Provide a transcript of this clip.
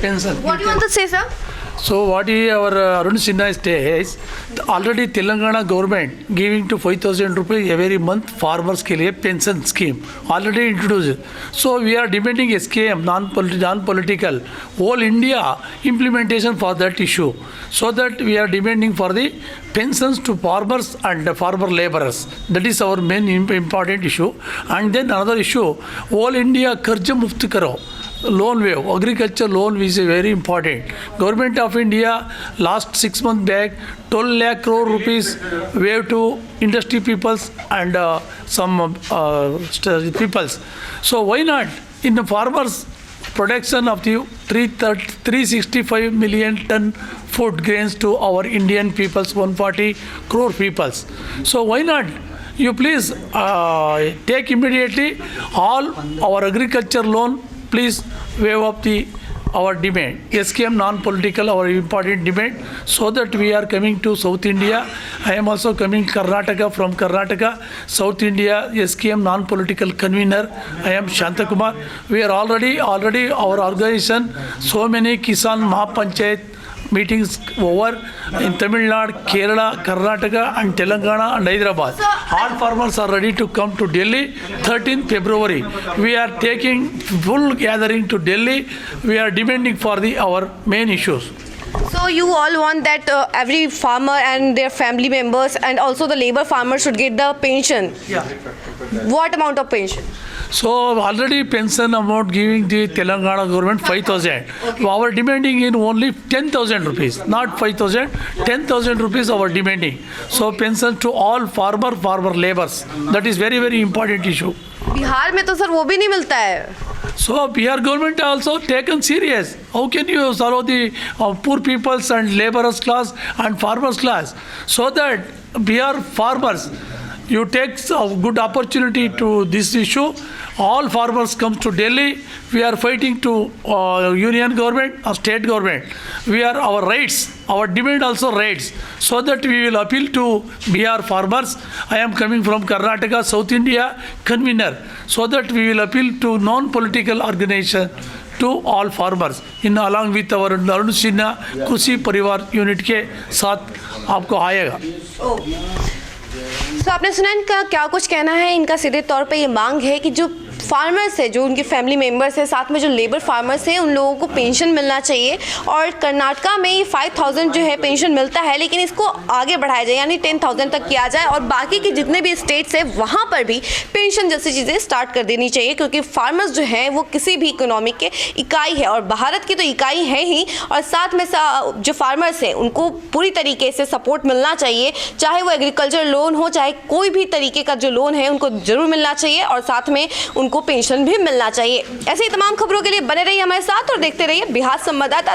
pension. What do you want to say, sir? So what our Arun Sinha says, already Telangana government giving to 5,000 rupees every month farmers के लिए pension scheme already introduced. So we are demanding SKM non-political whole India implementation for that issue. So that we are demanding for the pensions to farmers and farmer laborers. That is our main important issue. And then another issue, whole India कर्ज मुक्त करो. Loan wave, agriculture loan is very important. Government of India last 6 months back 12 lakh crore rupees wave to industry peoples and some peoples. So why not in the farmers production of the 365 million ton food grains to our Indian peoples, 140 crore peoples. So why not? You please take immediately all our agriculture loan. Please waive up our demand. SKM non-political, our important demand, so that we are coming to South India. I am also coming Karnataka, from Karnataka, South India, SKM non-political convener. I am Shantakumar. We are already our organization, so many Kisan Mahapanchayat meetings over in Tamil Nadu, Kerala, Karnataka and Telangana and Hyderabad. All farmers are ready to come to Delhi 13th February. We are taking full gathering to Delhi. We are demanding for our main issues. So you all want that every farmer and their family members and also the labor farmers should get the pension. Yeah. What amount of pension? So already pension amount giving the Telangana government 5,000. Okay. Our demanding in only 10,000 rupees, not 5,000, 10,000 rupees our demanding. So pension to all farmer laborers. That is very, very important issue. Bihar में तो sir वो भी नहीं मिलता है. So Bihar government also taken serious. How can you follow the poor peoples and laborers class and farmers class? So that Bihar farmers, you take a good opportunity to this issue. All farmers come to Delhi. We are fighting to union government or state government. We are our rights, our demand also rights. So that we will appeal to Bihar farmers. I am coming from Karnataka, South India, convener. So that we will appeal to non-political organization to all farmers in along with our Arun Sinha कृषि परिवार unit के साथ आपको आएगा. तो आपने सुना इनका क्या कुछ कहना है. इनका सीधे तौर पे ये मांग है कि जो फार्मर्स है, जो उनके फैमिली मेंबर्स है, साथ में जो लेबर फार्मर्स हैं, उन लोगों को पेंशन मिलना चाहिए. और कर्नाटका में ये 5,000 जो है पेंशन मिलता है, लेकिन इसको आगे बढ़ाया जाए, यानी 10,000 तक किया जाए. और बाकी के जितने भी स्टेट्स हैं वहाँ पर भी पेंशन जैसी चीज़ें स्टार्ट कर देनी चाहिए, क्योंकि फार्मर्स जो हैं वो किसी भी इकोनॉमिक के इकाई है और भारत की तो इकाई है ही. और साथ में जो फार्मर्स हैं उनको पूरी तरीके से सपोर्ट मिलना चाहिए, चाहे वो एग्रीकल्चर लोन हो, चाहे कोई भी तरीके का जो लोन है उनको ज़रूर मिलना चाहिए और साथ में उनको पेंशन भी मिलना चाहिए. ऐसे ही तमाम खबरों के लिए बने रहिए हमारे साथ और देखते रहिए बिहार संवाददाता.